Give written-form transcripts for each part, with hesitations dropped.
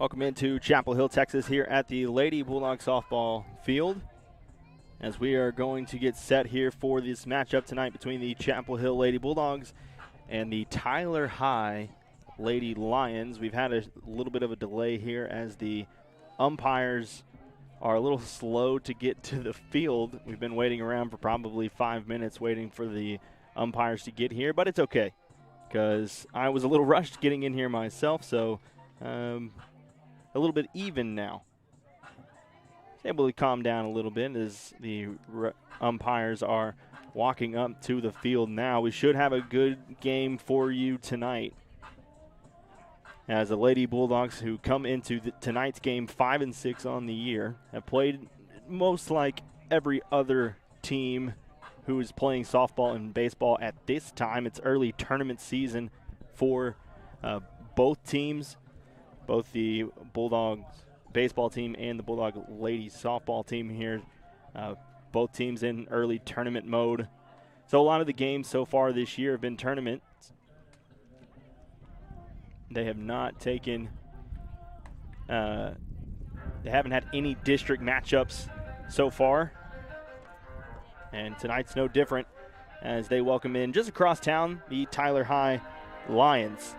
Welcome into Chapel Hill, Texas, here at the Lady Bulldog softball field, as we are going to get set here for this matchup tonight between the Chapel Hill Lady Bulldogs and the Tyler High Lady Lions. We've had a little bit of a delay here as the umpires are a little slow to get to the field. We've been waiting around for probably 5 minutes waiting for the umpires to get here, but it's okay because I was a little rushed getting in here myself, so a little bit even now. Able to calm down a little bit as the umpires are walking up to the field now. We should have a good game for you tonight, as the Lady Bulldogs, who come into tonight's game 5-6 on the year, have played most like every other team who is playing softball and baseball at this time. It's early tournament season for both teams, both the Bulldogs baseball team and the Bulldog ladies softball team here. Both teams in early tournament mode. So a lot of the games so far this year have been tournaments. They have not taken, they haven't had any district matchups so far. And tonight's no different as they welcome in just across town the Tyler High Lions.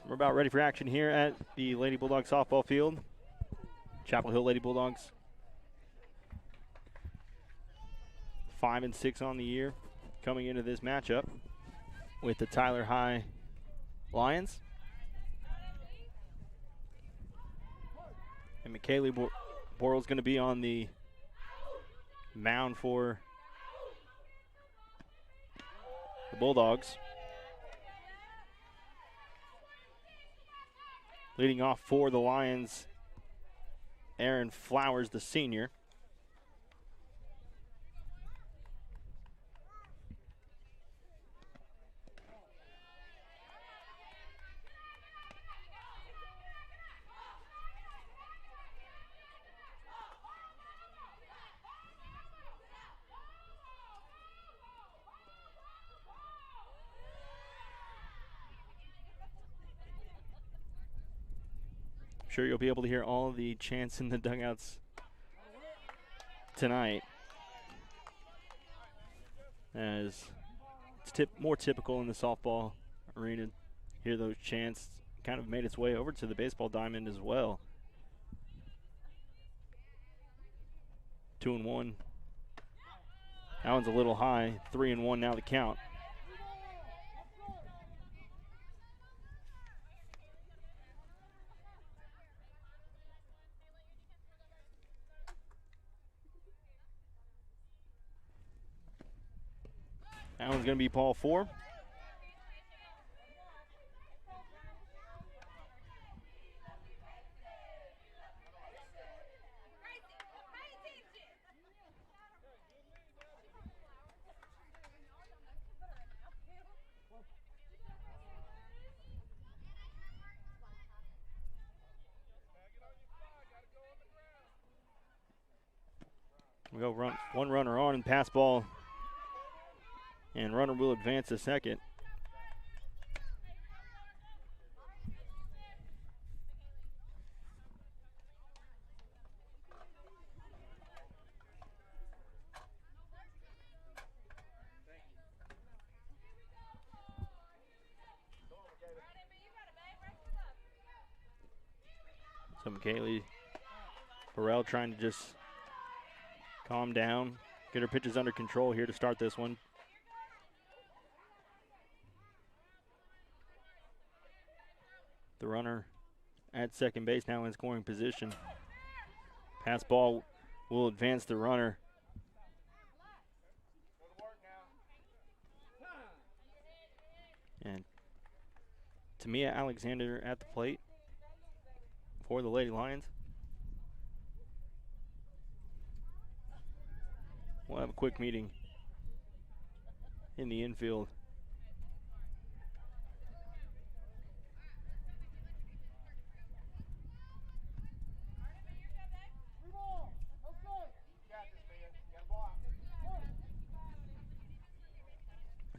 We're about ready for action here at the Lady Bulldogs softball field. Chapel Hill Lady Bulldogs 5-6 on the year, coming into this matchup with the Tyler High Lions. And McKaylee Borrell's going to be on the mound for the Bulldogs. Leading off for the Lions, Aaron Flowers, the senior. Sure, you'll be able to hear all of the chants in the dugouts tonight, as it's more typical in the softball arena. Hear those chants. Kind of made its way over to the baseball diamond as well. 2-1. That one's a little high. 3-1 now the count. That one's going to be ball 4. We go one runner on and pass ball. And runner will advance to second. So McKaylee Burrell trying to just calm down, get her pitches under control here to start this one. The runner at second base now in scoring position. Pass ball will advance the runner. And Tamia Alexander at the plate for the Lady Lions. We'll have a quick meeting in the infield.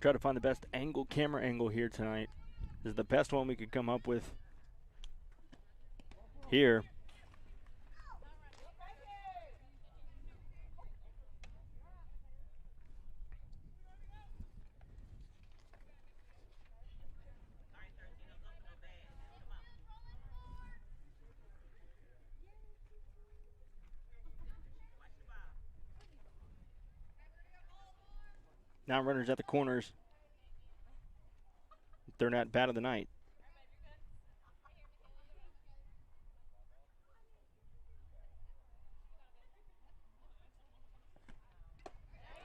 Try to find the best camera angle here tonight. This is the best one we could come up with here. Now runners at the corners. Third at bat of the night.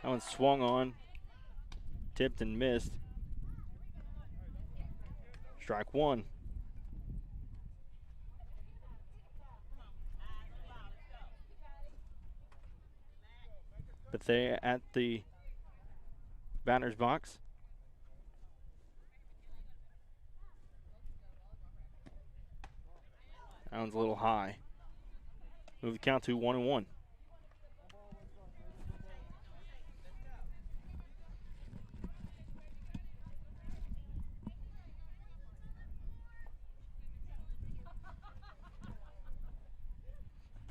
That one swung on, tipped and missed. Strike 1. But they at the batter's box. That one's a little high. Move the count to 1-1.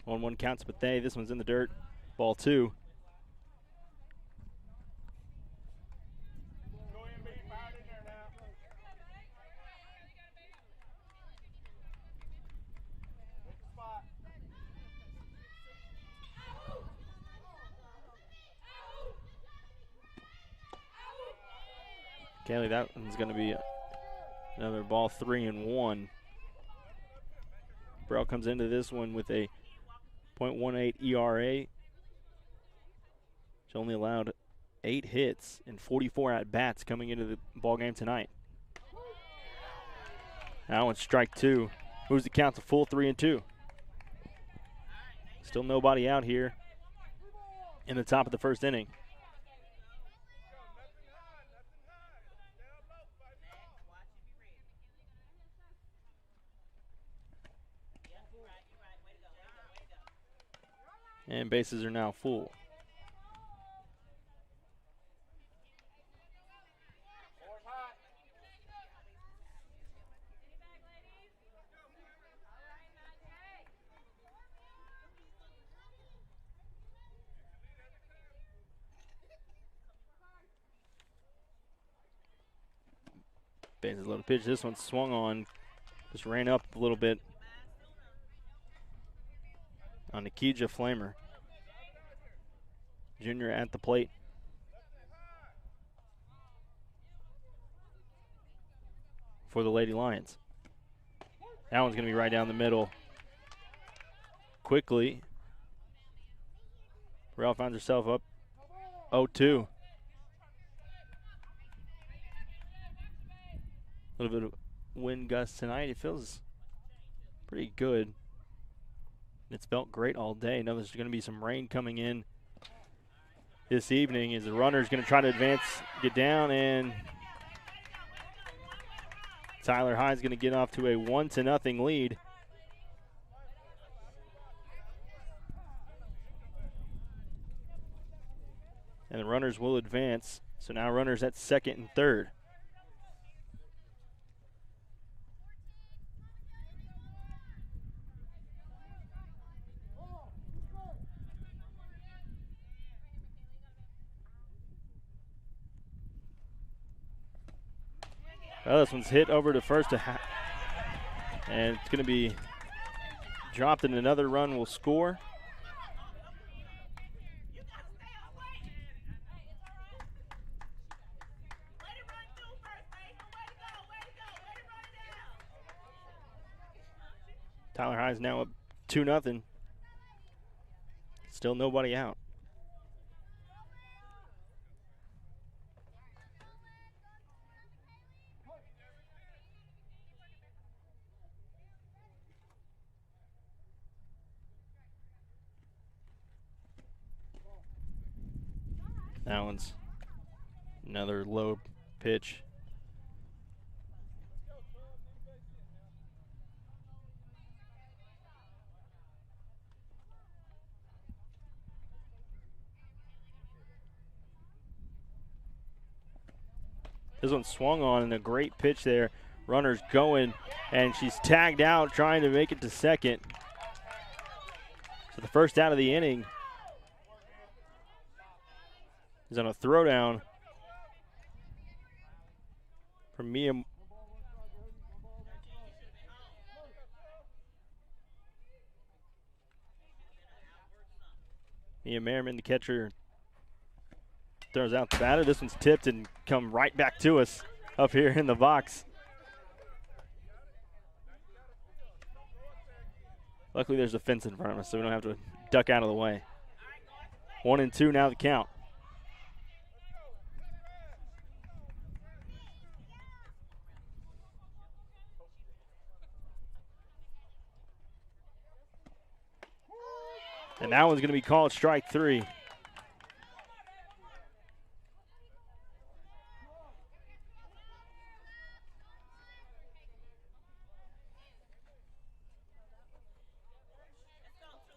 1-1 counts Bethea. This one's in the dirt. Ball 2. Kelly, that one's going to be another ball 3-1. Burrell comes into this one with a .18 ERA. She's only allowed 8 hits and 44 at-bats coming into the ball game tonight. That one's strike 2. Moves the count to full 3-2. Still nobody out here in the top of the first inning. And bases are now full. Bases loaded pitch. This one swung on. Just ran up a little bit on Nikija Flamer. Junior at the plate. For the Lady Lions. That one's going to be right down the middle. Quickly. Burrell finds herself up 0-2. A little bit of wind gust tonight. It feels pretty good. It's felt great all day. Now there's going to be some rain coming in this evening as the runner's going to try to advance, get down, and Tyler Hyde's going to get off to a 1-0 lead. And the runners will advance. So now runners at second and third. Well, this one's hit over to first, and it's going to be dropped, and another run will score. Tyler Hyde's now up 2-0. Still nobody out. That one's another low pitch. This one swung on and a great pitch there. Runner's going, and she's tagged out trying to make it to second. So the first out of the inning is on a throwdown from Mia. Mia Merriman, the catcher, throws out the batter. This one's tipped and come right back to us up here in the box. Luckily there's a fence in front of us, so we don't have to duck out of the way. 1-2 now the count. And that one's going to be called strike 3.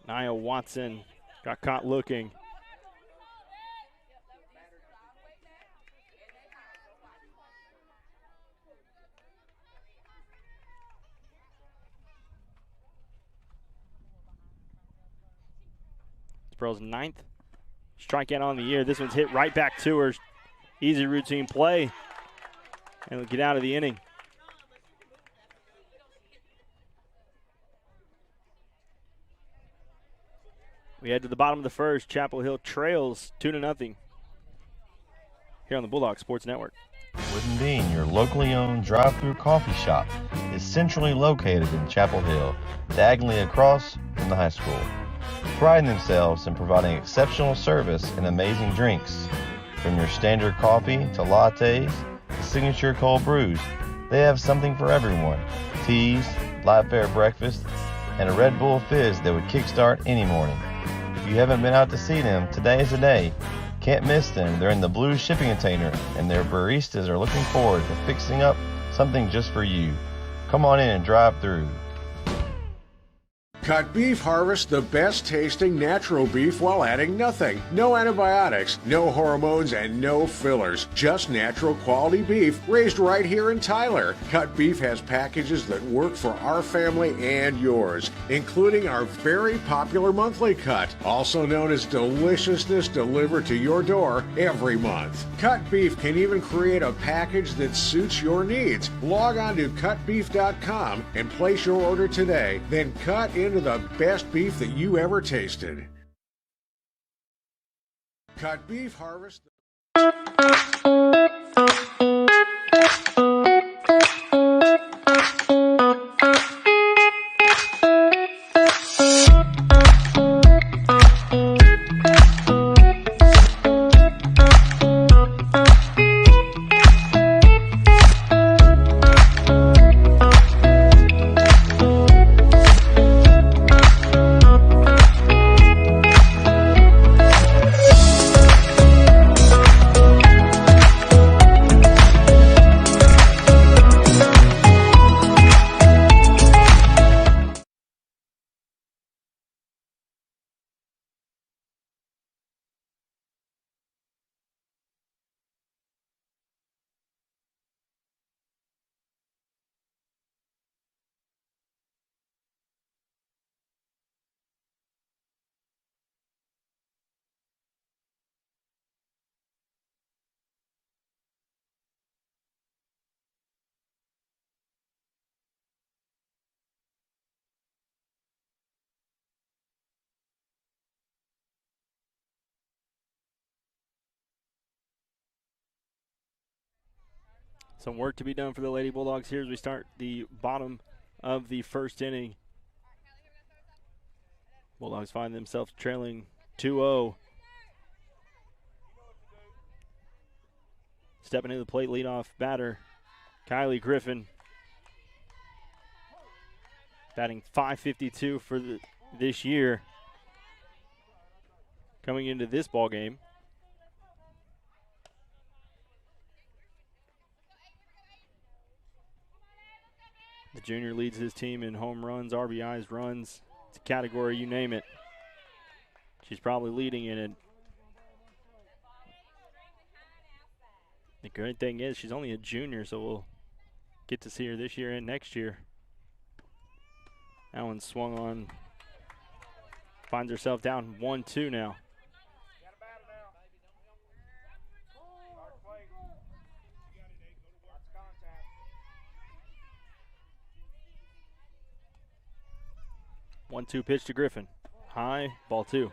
Nia Watson got caught looking. Sproul's 9th strikeout on the year. This one's hit right back to her. Easy routine play. And we'll get out of the inning. We head to the bottom of the first. Chapel Hill trails 2-0 here on the Bulldog Sports Network. Wooden Bean, your locally owned drive-through coffee shop, is centrally located in Chapel Hill, diagonally across from the high school. Priding themselves in providing exceptional service and amazing drinks. From your standard coffee to lattes to signature cold brews, they have something for everyone. Teas, light fare breakfast, and a Red Bull Fizz that would kickstart any morning. If you haven't been out to see them, today is the day. Can't miss them. They're in the blue shipping container, and their baristas are looking forward to fixing up something just for you. Come on in and drive through. Cut Beef harvests the best tasting natural beef while adding nothing. No antibiotics, no hormones, and no fillers. Just natural quality beef raised right here in Tyler. Cut Beef has packages that work for our family and yours, including our very popular monthly cut, also known as Deliciousness, delivered to your door every month. Cut Beef can even create a package that suits your needs. Log on to cutbeef.com and place your order today. Then cut into the best beef that you ever tasted. Cut Beef harvest. Some work to be done for the Lady Bulldogs here as we start the bottom of the first inning. Bulldogs find themselves trailing 2-0. Stepping into the plate, leadoff batter, Kylie Griffin. Batting .552 for this year. Coming into this ball game. The junior leads his team in home runs, RBIs, runs. It's a category, you name it. She's probably leading in it. The great thing is she's only a junior, so we'll get to see her this year and next year. That one swung on. Finds herself down 1-2 now. 1-2 pitch to Griffin. High, ball 2.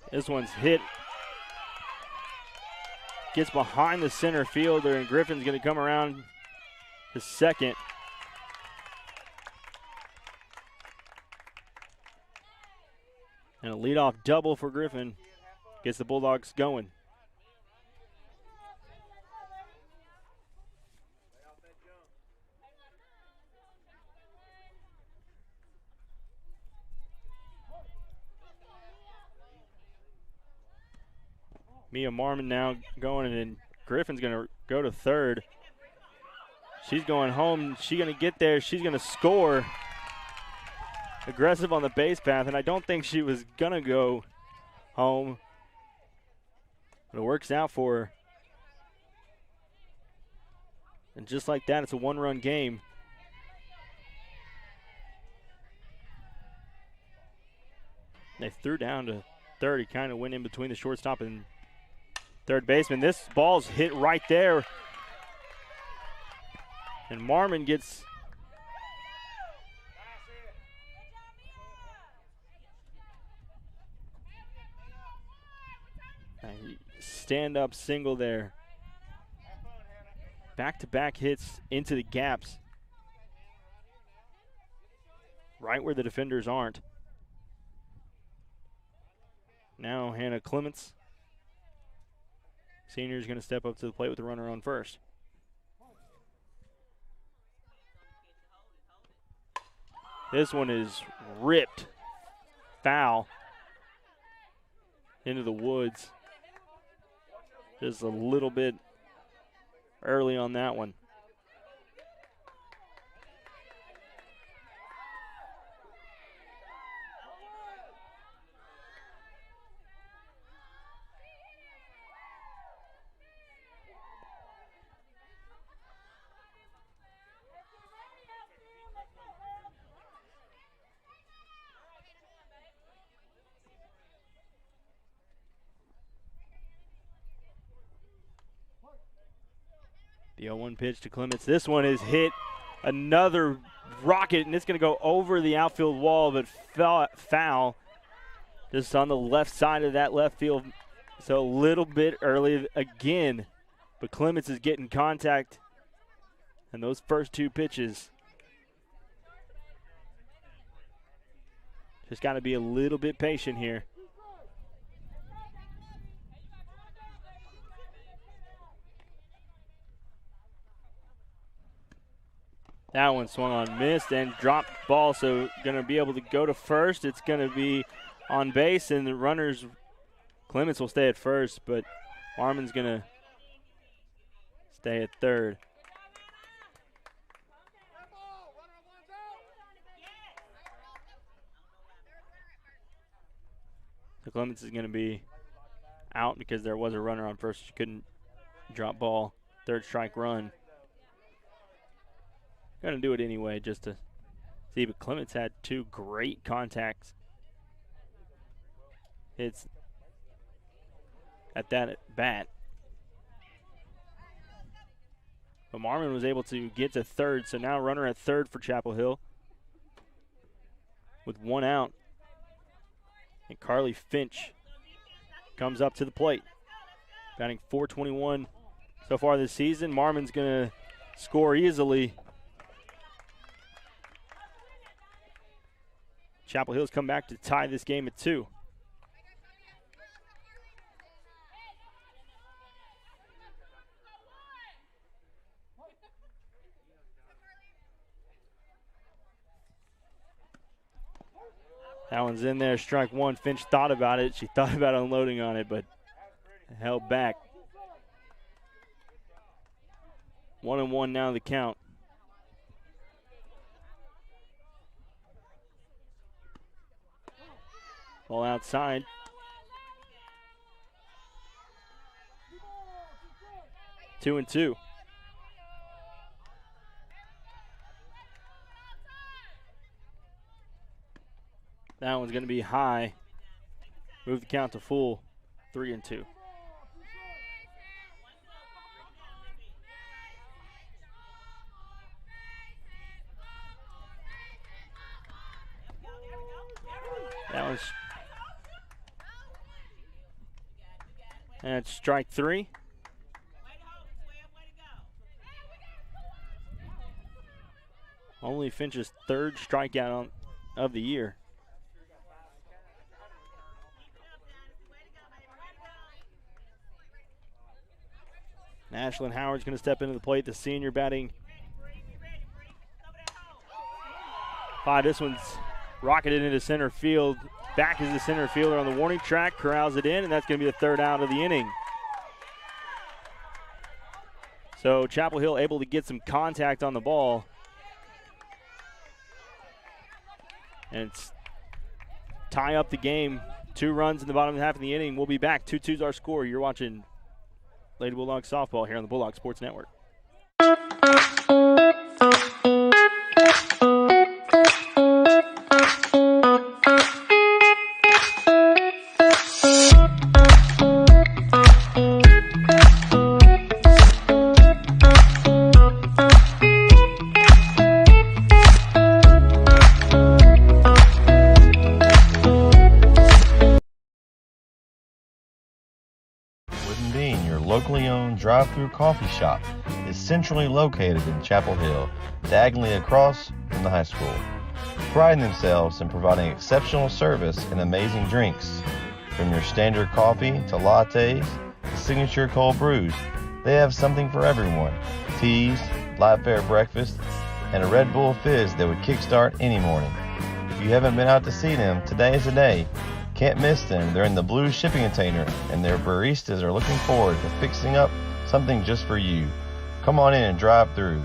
This one's hit. Gets behind the center fielder, and Griffin's going to come around to second. And a leadoff double for Griffin gets the Bulldogs going. Mia Marmon now going, and then Griffin's going to go to third. She's going home. She's going to get there. She's going to score. Aggressive on the base path, and I don't think she was going to go home. But it works out for her. And just like that, it's a one-run game. They threw down to third. He kind of went in between the shortstop and third baseman. This ball's hit right there. And Marmon gets a stand-up single there. Back-to-back hits into the gaps. Right where the defenders aren't. Now Hannah Clements, senior, is going to step up to the plate with the runner on first. This one is ripped foul into the woods. Just a little bit early on that one. The 0-1 pitch to Clements. This one is hit another rocket, and it's going to go over the outfield wall, but foul just on the left side of that left field. So a little bit early again, but Clements is getting contact. And those first two pitches, just got to be a little bit patient here. That one swung on, missed, and dropped ball, so going to be able to go to first. It's going to be on base, and the runners, Clements will stay at first, but Marmon's going to stay at third. So Clements is going to be out because there was a runner on first. She couldn't drop ball. Third strike run. Going to do it anyway just to see, but Clements had two great contacts hits at that at bat. But Marmon was able to get to third, so now runner at third for Chapel Hill with one out. And Carly Finch comes up to the plate, batting .421 so far this season. Marmon's going to score easily. Chapel Hill's come back to tie this game at 2. That one's in there, strike one. Finch thought about it. She thought about unloading on it, but held back. 1-1 now the count. Ball outside. Two and two. That one's going to be high. Move the count to full. 3-2. That was. And strike 3. Only Finch's third strikeout of the year. Ashlyn Howard's going to step into the plate. The senior batting 5. This one's rocketed into center field. Back is the center fielder on the warning track. Corrals it in, and that's going to be the third out of the inning. So Chapel Hill able to get some contact on the ball. And it's tie up the game 2 runs in the bottom half of the inning. We'll be back. 2-2's our score. You're watching Lady Bulldogs softball here on the Bulldog Sports Network. Locally owned drive-through coffee shop is centrally located in Chapel Hill, diagonally across from the high school. Priding themselves in providing exceptional service and amazing drinks. From your standard coffee to lattes to signature cold brews, they have something for everyone. Teas, light fare breakfast, and a Red Bull fizz that would kickstart any morning. If you haven't been out to see them, today is the day. Can't miss them. They're in the blue shipping container, and their baristas are looking forward to fixing up something just for you. Come on in and drive through.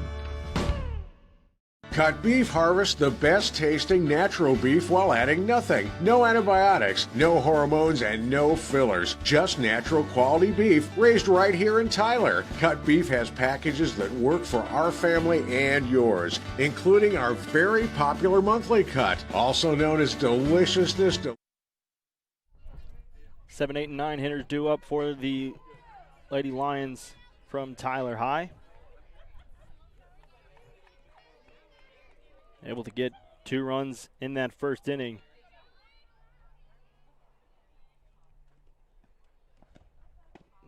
Cut Beef harvests the best tasting natural beef while adding nothing. No antibiotics, no hormones, and no fillers. Just natural quality beef raised right here in Tyler. Cut Beef has packages that work for our family and yours, including our very popular monthly cut, also known as Deliciousness. 7, 8, and 9 hitters due up for the Lady Lions from Tyler High. Able to get 2 runs in that first inning.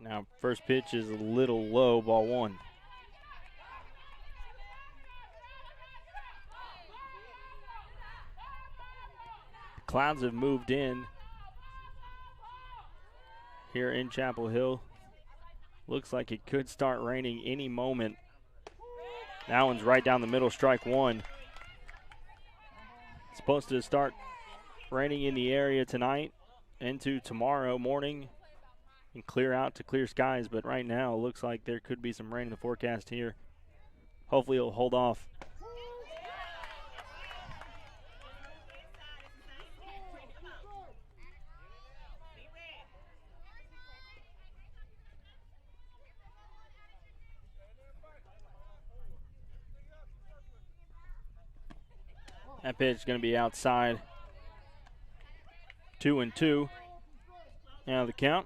Now, first pitch is a little low, ball 1. The clouds have moved in here in Chapel Hill. Looks like it could start raining any moment. That one's right down the middle, strike 1. It's supposed to start raining in the area tonight into tomorrow morning and clear out to clear skies, but right now it looks like there could be some rain in the forecast here. Hopefully it'll hold off. That pitch is going to be outside. 2-2. Now the count.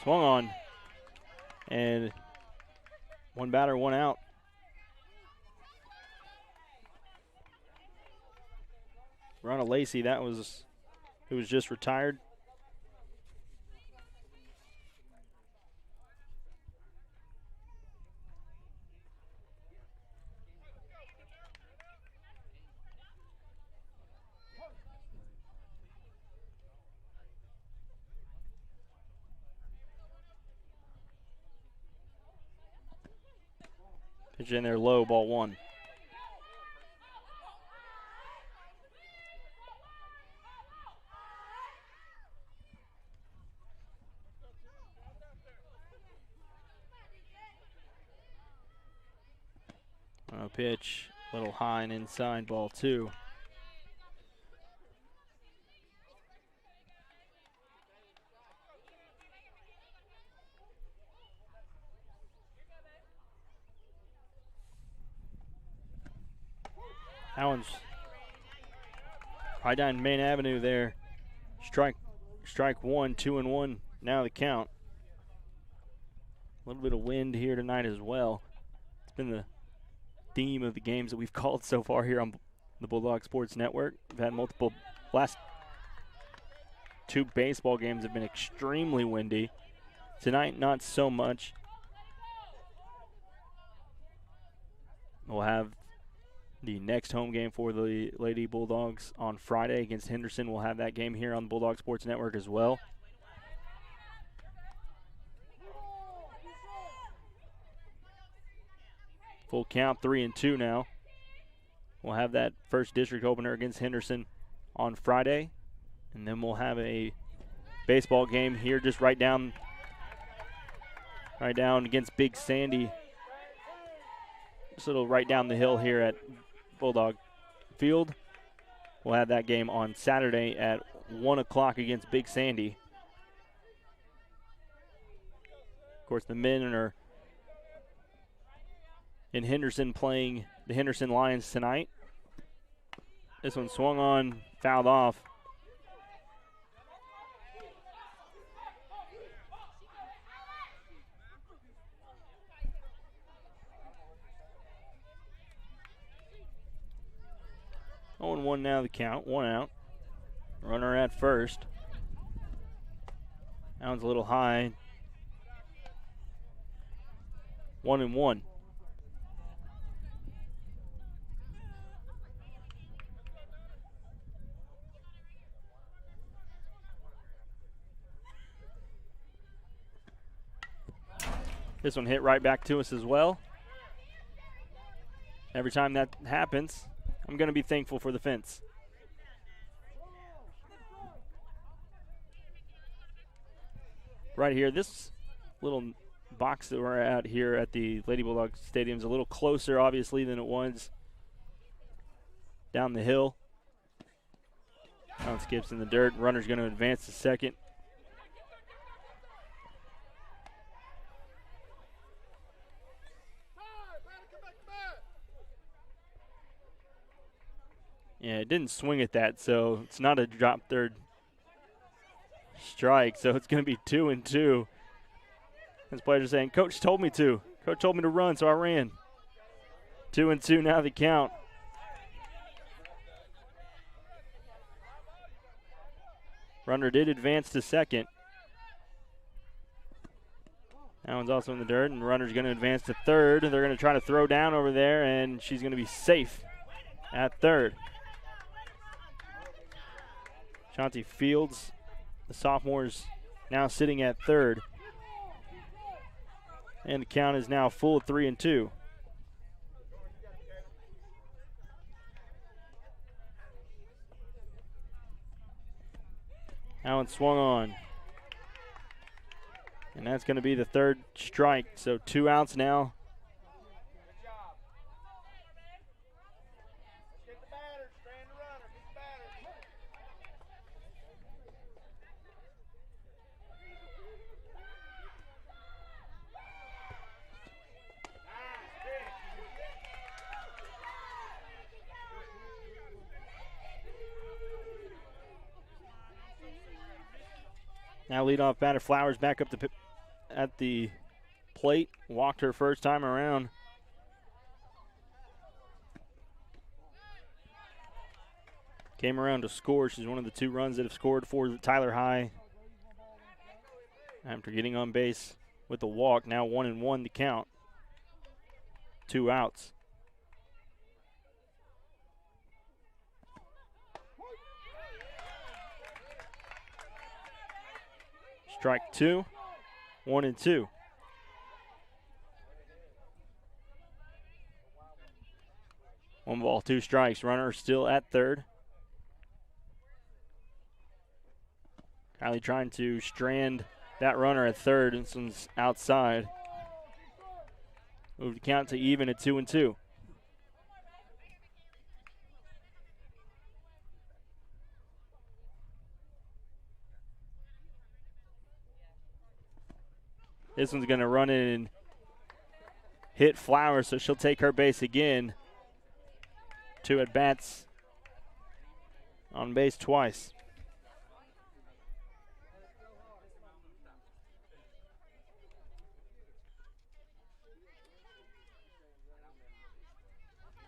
Swung on. And 1 batter, 1 out. Ronna Lacey, who was just retired. Pitch in there low, ball 1. Pitch, a little high and inside, ball 2. That one's right down Main Avenue there. Strike 1, 2-1. Now the count. A little bit of wind here tonight as well. It's been the theme of the games that we've called so far here on the Bulldog Sports Network. We've had multiple, last 2 baseball games have been extremely windy. Tonight, not so much. We'll have the next home game for the Lady Bulldogs on Friday against Henderson. We'll have that game here on the Bulldog Sports Network as well. Full count, 3-2 now. We'll have that first district opener against Henderson on Friday. And then we'll have a baseball game here just right down Right down against Big Sandy. Just a little right down the hill here at Bulldog Field. We'll have that game on Saturday at 1 o'clock against Big Sandy. Of course, the men are in Henderson playing the Henderson Lions tonight. This one swung on, fouled off. Oh, 1 now the count, 1 out. Runner at first. That one's a little high. 1-1. This one hit right back to us as well. Every time that happens, I'm going to be thankful for the fence. Right here, this little box that we're at here at the Lady Bulldog Stadium is a little closer, obviously, than it was down the hill. Now skips in the dirt. Runner's going to advance to second. Yeah, it didn't swing at that, so it's not a drop third strike, so it's going to be 2-2. This player's saying, Coach told me to. Coach told me to run, so I ran. 2-2 now the count. Runner did advance to second. That one's also in the dirt, and runner's going to advance to third. They're going to try to throw down over there, and she's going to be safe at third. Shanti Fields, the sophomores, now sitting at third. And the count is now full 3-2. That one swung on. And that's going to be the third strike, so 2 outs now. Now leadoff batter Flowers back up at the plate. Walked her first time around. Came around to score. She's one of the 2 runs that have scored for Tyler High. After getting on base with the walk, now 1-1 to count. 2 outs. Strike 2, 1-2. One ball, 2 strikes. Runner still at third. Kylie trying to strand that runner at third, and this one's outside. Move the count to even at 2-2. This one's going to run in and hit Flowers, so she'll take her base again. 2 at-bats on base twice.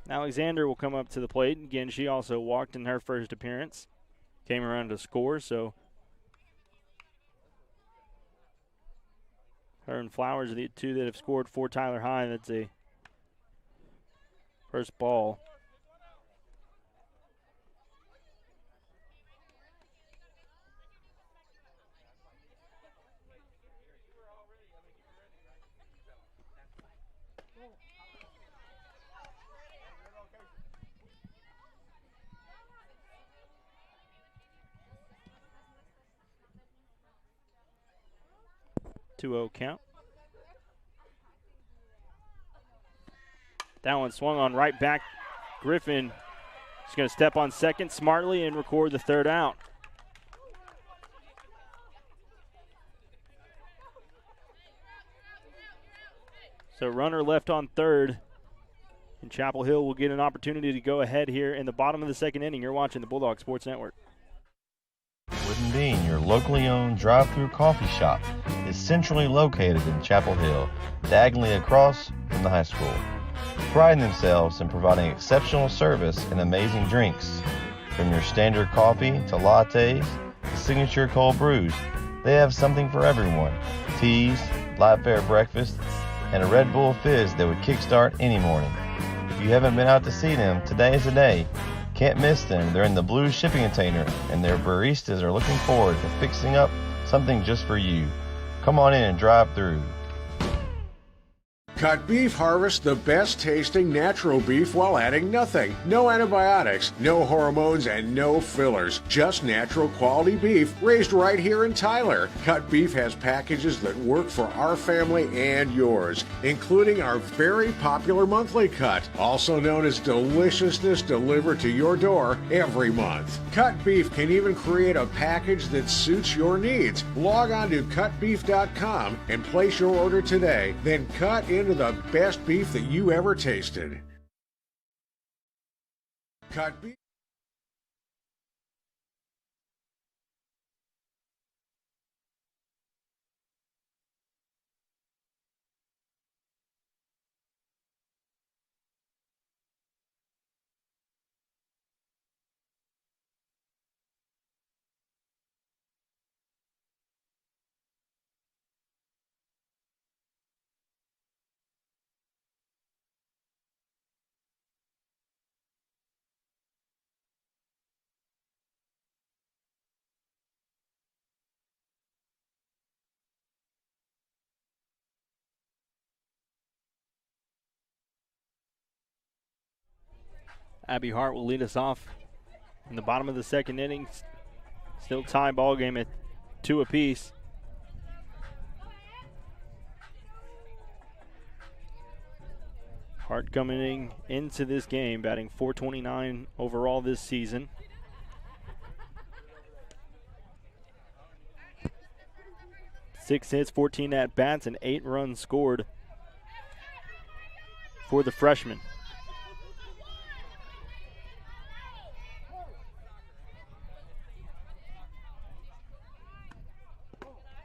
Alexander will come up to the plate. Again, she also walked in her first appearance. Came around to score, so her and Flowers are the 2 that have scored for Tyler High. That's a first ball. Two-0 count. That one swung on right back. Griffin is going to step on second smartly and record the third out. So runner left on third. And Chapel Hill will get an opportunity to go ahead here in the bottom of the second inning. You're watching the Bulldog Sports Network. Wooden Bean, your locally owned drive-through coffee shop, is centrally located in Chapel Hill, diagonally across from the high school. Priding themselves in providing exceptional service and amazing drinks. From your standard coffee to lattes to signature cold brews, they have something for everyone. Teas, light fare breakfast, and a Red Bull Fizz that would kickstart any morning. If you haven't been out to see them, today is the day. Can't miss them. They're in the blue shipping container, and their baristas are looking forward to fixing up something just for you. Come on in and drive through. Cut Beef harvests the best tasting natural beef while adding nothing. No antibiotics, no hormones, and no fillers. Just natural quality beef raised right here in Tyler. Cut Beef has packages that work for our family and yours, including our very popular monthly cut, also known as Deliciousness, delivered to your door every month. Cut Beef can even create a package that suits your needs. Log on to cutbeef.com and place your order today. Then cut into the best beef that you ever tasted. Cut Beef. Abby Hart will lead us off in the bottom of the second inning. Still tie ball game at 2 apiece. Hart coming into this game, batting .429 overall this season. Six hits, 14 at-bats, and 8 runs scored for the freshman.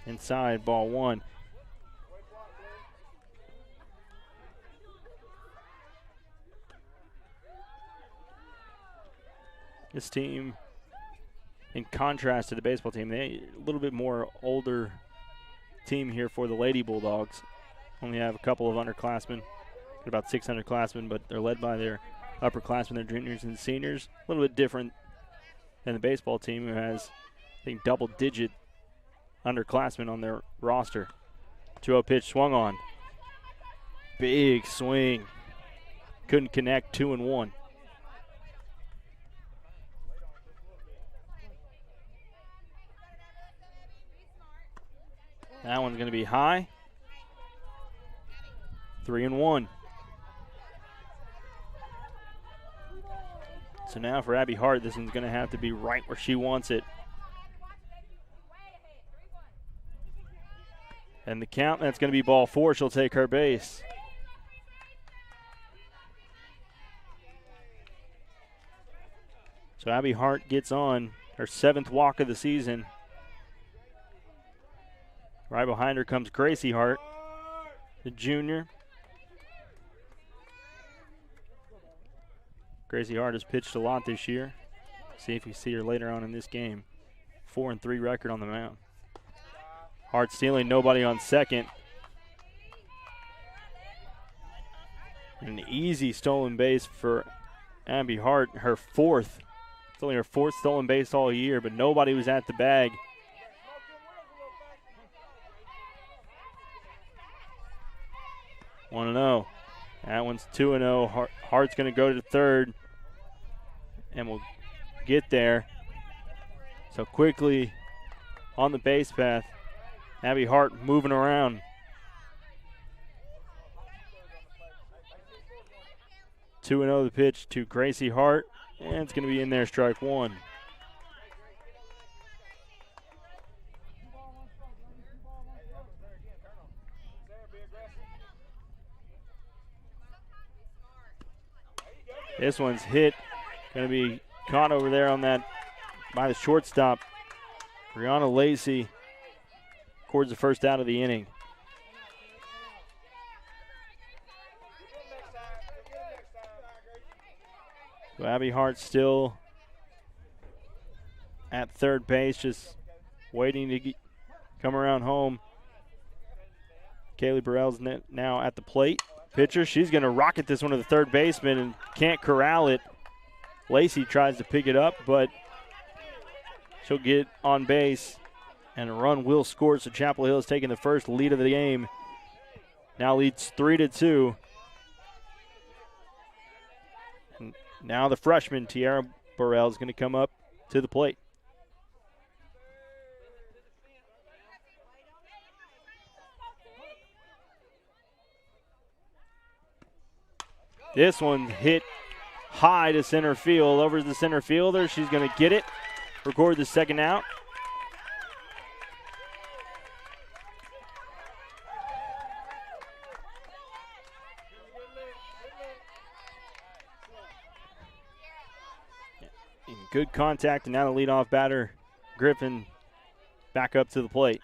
Inside, ball one. This team, in contrast to the baseball team, they a little bit more older team here for the Lady Bulldogs. Only have a couple of underclassmen, about 600 classmen, but they're led by their upperclassmen, their juniors and seniors. A little bit different than the baseball team, who has, I think, double-digit underclassmen on their roster. 2-0 pitch swung on. Big swing. Couldn't connect, 2-1. That one's going to be high. 3-1. So now for Abby Hart, this one's going to have to be right where she wants it. And the count, that's going to be ball 4. She'll take her base. So Abby Hart gets on her 7th walk of the season. Right behind her comes Gracie Hart, the junior. Gracie Hart has pitched a lot this year. See if we see her later on in this game. 4-3 record on the mound. Hart stealing, nobody on second. An easy stolen base for Abby Hart, her 4th. It's only her 4th stolen base all year, but nobody was at the bag. One 1-0. That one's 2-0. Hart's going to go to third, and we'll get there. So quickly on the base path. Abby Hart moving around. 2-0 the pitch to Gracie Hart, and it's going to be in there, strike one. This one's hit, going to be caught over there on that by the shortstop. Brianna Lacey records the first out of the inning. So Abby Hart still at third base, just waiting to come around home. Kaylee Burrell's now at the plate. Pitcher, she's going to rocket this one to the third baseman and can't corral it. Lacey tries to pick it up, but she'll get on base, and a run will score. So Chapel Hill is taking the first lead of the game. Now leads 3-2. And now the freshman, Tiara Burrell, is going to come up to the plate. This one hit high to center field. Over to the center fielder. She's going to get it. Record the second out. In good contact, and now the leadoff batter, Griffin, back up to the plate.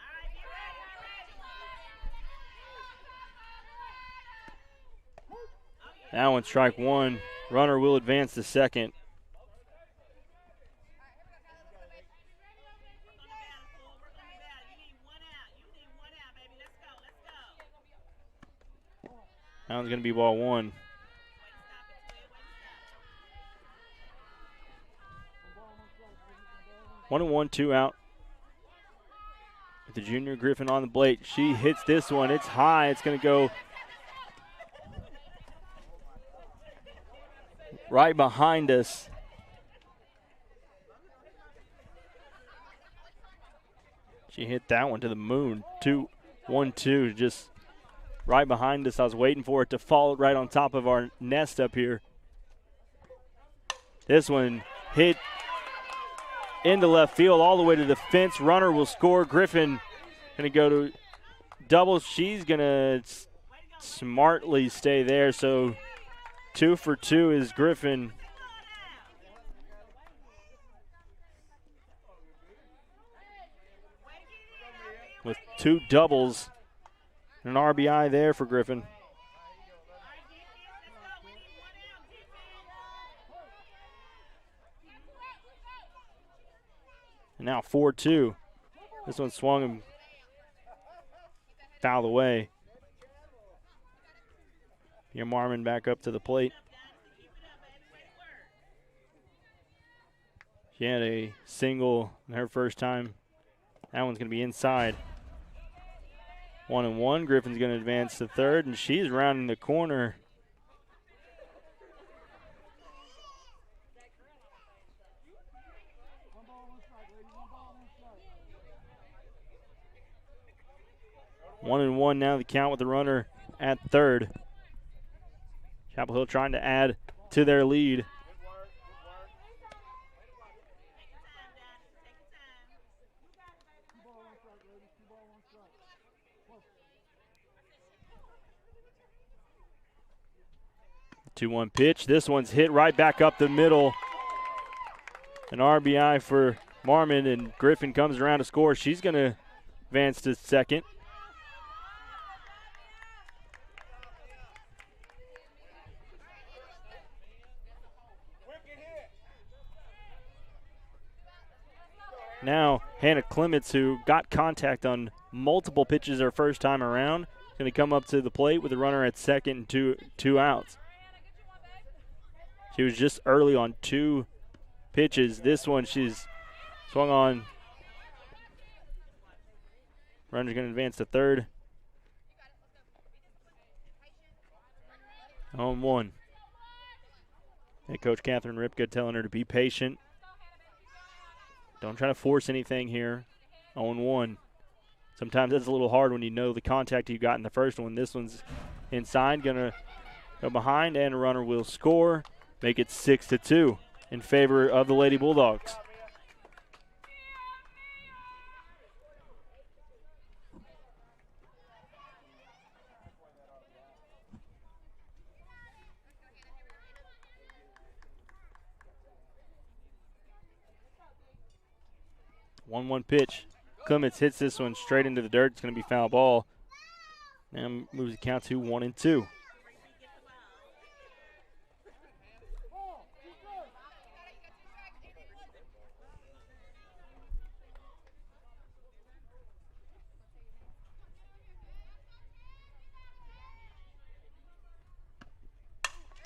That one's strike one. Runner will advance to second. That one's going to be ball one. One and one, two out. With the junior Griffin on the plate. She hits this one. It's high. It's going to go right behind us. She hit that one to the moon. 2-1-2, just right behind us. I was waiting for it to fall right on top of our nest up here. This one hit into left field all the way to the fence. Runner will score. Griffin going to go to double. She's going to smartly stay there. So 2 for 2 is Griffin. With 2 doubles and an RBI there for Griffin. And now 4-2. This one swung and fouled away. Pierre Marmon back up to the plate. She had a single in her first time. That one's going to be inside. 1-1. Griffin's going to advance to third, and she's rounding the corner. One and one now, the count with the runner at third. Chapel Hill trying to add to their lead. The 2-1 pitch. This one's hit right back up the middle. An RBI for Marmon, and Griffin comes around to score. She's going to advance to second. Now, Hannah Clements, who got contact on multiple pitches her first time around, is going to come up to the plate with a runner at second and two outs. She was just early on 2 pitches. This one she's swung on. Runner's going to advance to third. 0-1. Head coach Catherine Ripka telling her to be patient. Don't try to force anything here. 0-1. Sometimes that's a little hard when you know the contact you got in the first one. This one's inside. Going to go behind, and a runner will score. Make it 6-2 in favor of the Lady Bulldogs. One pitch. Clements hits this one straight into the dirt. It's going to be foul ball. And moves the count to 1-2.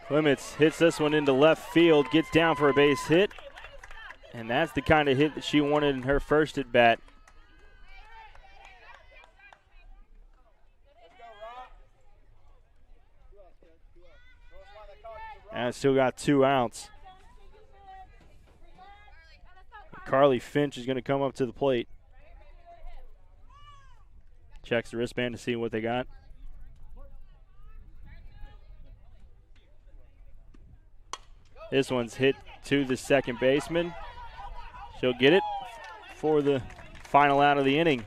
Clements hits this one into left field, gets down for a base hit. And that's the kind of hit that she wanted in her first at bat. And still got 2 outs. Carly Finch is going to come up to the plate. Checks the wristband to see what they got. This one's hit to the second baseman. She'll get it for the final out of the inning.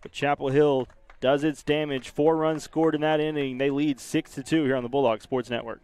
But Chapel Hill does its damage. 4 runs scored in that inning. They lead 6-2 here on the Bulldog Sports Network.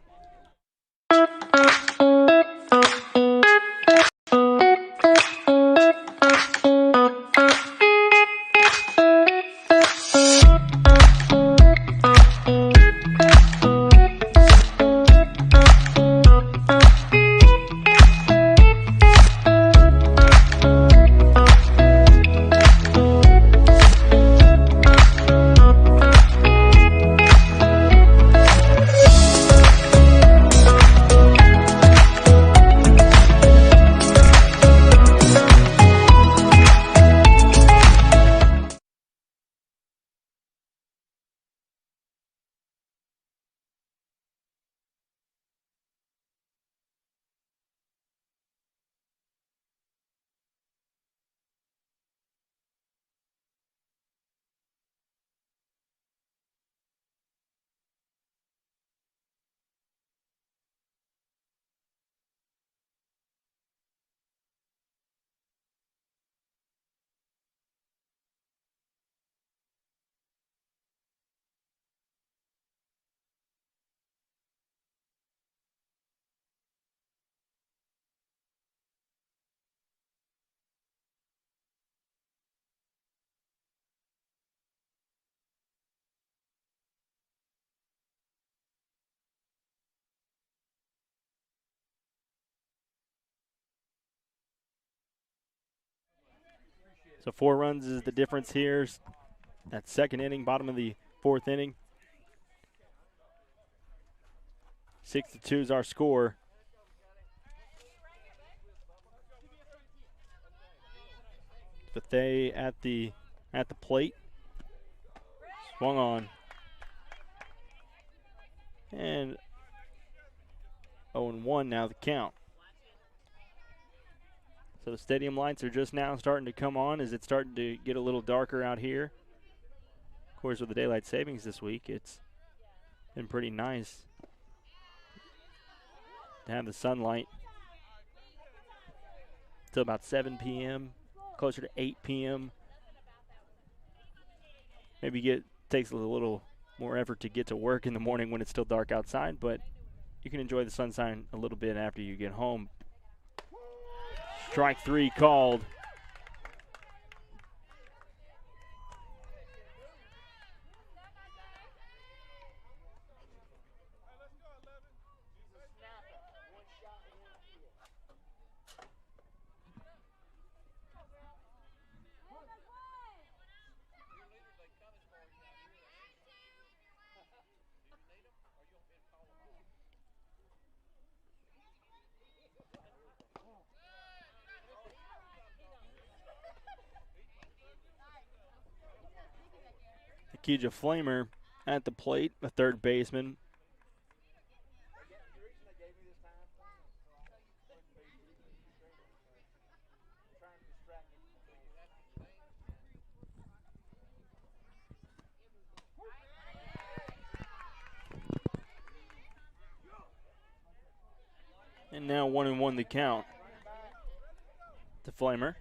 So 4 runs is the difference here. That second inning, bottom of the 4th inning. 6-2 is our score. But they at the plate. Swung on. And 0-1 now the count. So the stadium lights are just now starting to come on as it's starting to get a little darker out here. Of course, with the daylight savings this week, it's been pretty nice to have the sunlight till about 7 p.m., closer to 8 p.m. Maybe takes a little more effort to get to work in the morning when it's still dark outside, but you can enjoy the sunshine a little bit after you get home. Strike 3 called. Keija Flamer at the plate, the third baseman. And now 1-1 the count to Flamer.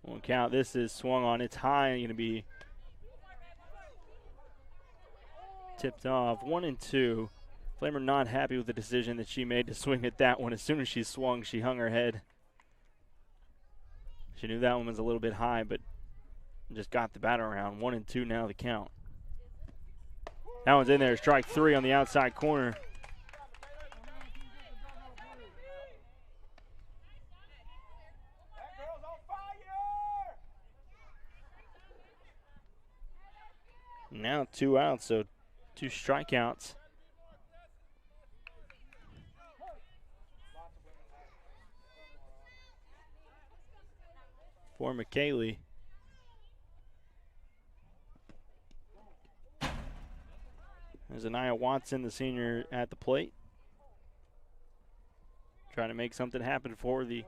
One count. This is swung on. It's high and going to be tipped off. 1-2. Flamer not happy with the decision that she made to swing at that one. As soon as she swung, she hung her head. She knew that one was a little bit high, but just got the batter around. 1-2 now the count. That one's in there. Strike 3 on the outside corner. Now 2 outs, so 2 strikeouts. For McKaylee. There's Anaya Watson, the senior, at the plate. Trying to make something happen for the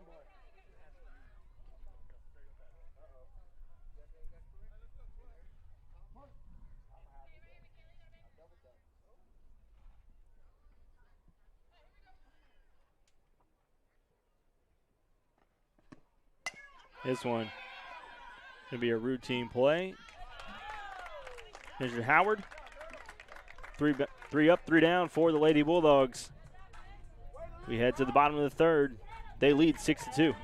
This one going to be a routine play. Here's your Howard. Three up, 3 down for the Lady Bulldogs. We head to the bottom of the third. They lead 6-2.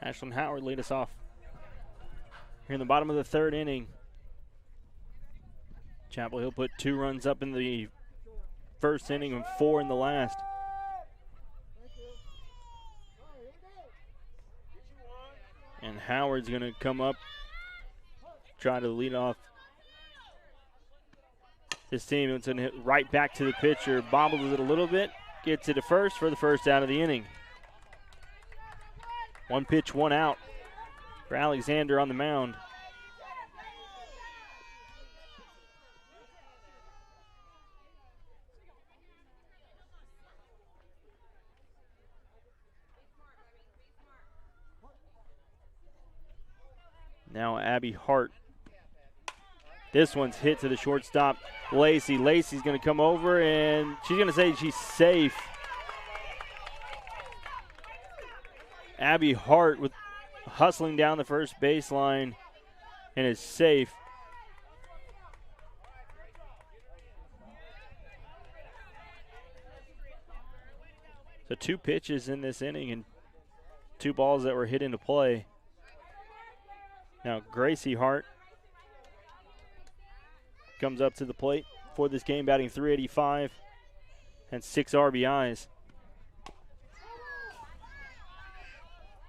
Ashlyn Howard lead us off here in the bottom of the third inning. Chapel Hill put 2 runs up in the first inning and 4 in the last. And Howard's going to come up, try to lead off his team. It's going to hit right back to the pitcher, bobbles it a little bit, gets it to first for the first out of the inning. 1 pitch, 1 out for Alexander on the mound. Now Abby Hart. This one's hit to the shortstop, Lacey. Lacey's going to come over, and she's going to say she's safe. Abby Hart with hustling down the first baseline and is safe. So 2 pitches in this inning and 2 balls that were hit into play. Now Gracie Hart comes up to the plate for this game, batting .385 and 6 RBIs.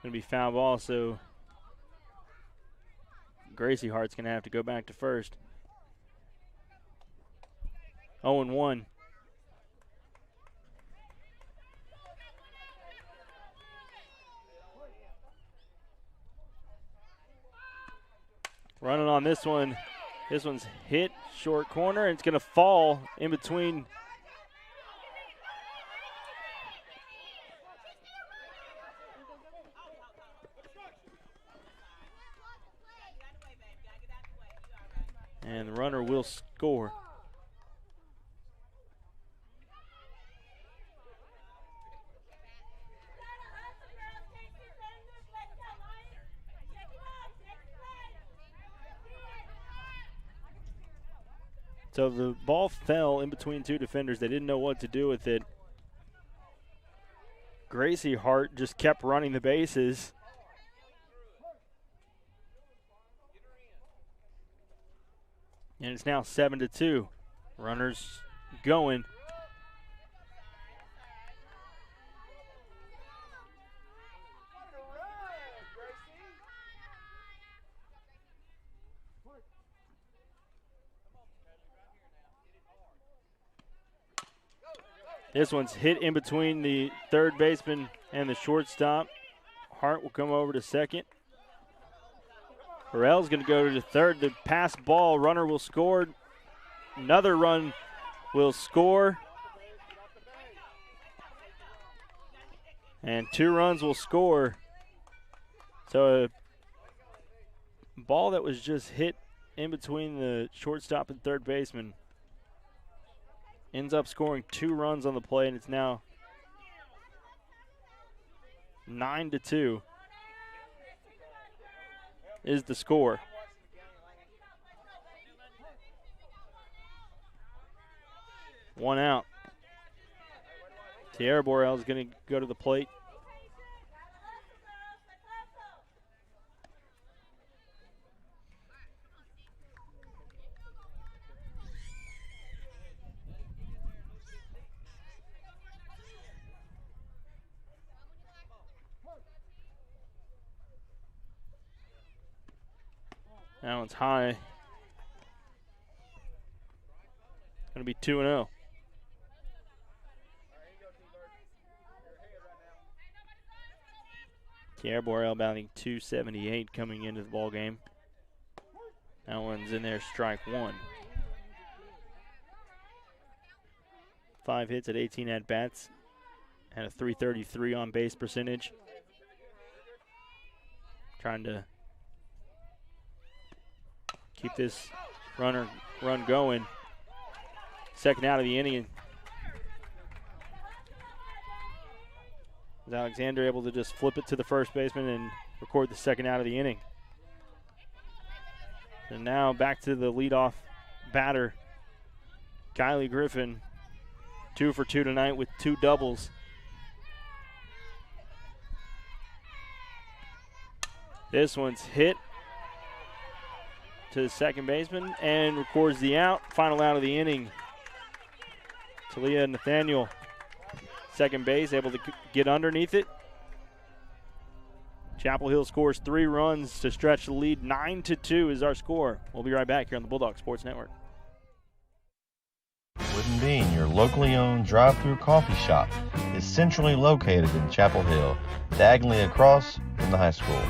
Going to be foul ball, so Gracie Hart's going to have to go back to first. 0-1. Running on this one. This one's hit short corner, and it's going to fall in between. And the runner will score. So the ball fell in between 2 defenders. They didn't know what to do with it. Gracie Hart just kept running the bases. And it's now 7-2. Runners going. This one's hit in between the third baseman and the shortstop. Hart will come over to second. Burrell's going to go to third. The pass ball, runner will score. Another run will score. And 2 runs will score. So a ball that was just hit in between the shortstop and third baseman ends up scoring 2 runs on the play, and it's now 9-2 is the score. One out. Tierra Borrell is going to go to the plate. That one's high. Going to be 2-0. Tierra Borrell batting .278 coming into the ball game. That one's in there, strike 1. 5 hits at 18 at-bats. Had a .333 on base percentage. Trying to keep this run going. Second out of the inning. Is Alexander able to just flip it to the first baseman and record the second out of the inning? And now back to the leadoff batter, Kylie Griffin. 2 for 2 tonight with 2 doubles. This one's hit to the second baseman and records the out. Final out of the inning. Talia Nathaniel, second base, able to get underneath it. Chapel Hill scores 3 runs to stretch the lead. 9-2 is our score. We'll be right back here on the Bulldog Sports Network. Wooden Bean, your locally owned drive-through coffee shop, is centrally located in Chapel Hill, diagonally across from the high school.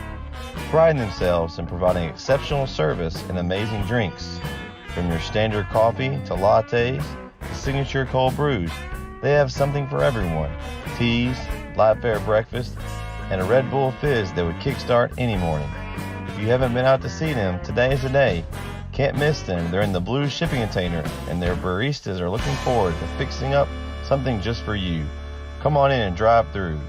Priding themselves in providing exceptional service and amazing drinks. From your standard coffee to lattes to signature cold brews, they have something for everyone. Teas, light fare breakfast, and a Red Bull Fizz that would kickstart any morning. If you haven't been out to see them, today is the day. Can't miss them. They're in the blue shipping container, and their baristas are looking forward to fixing up something just for you. Come on in and drive through.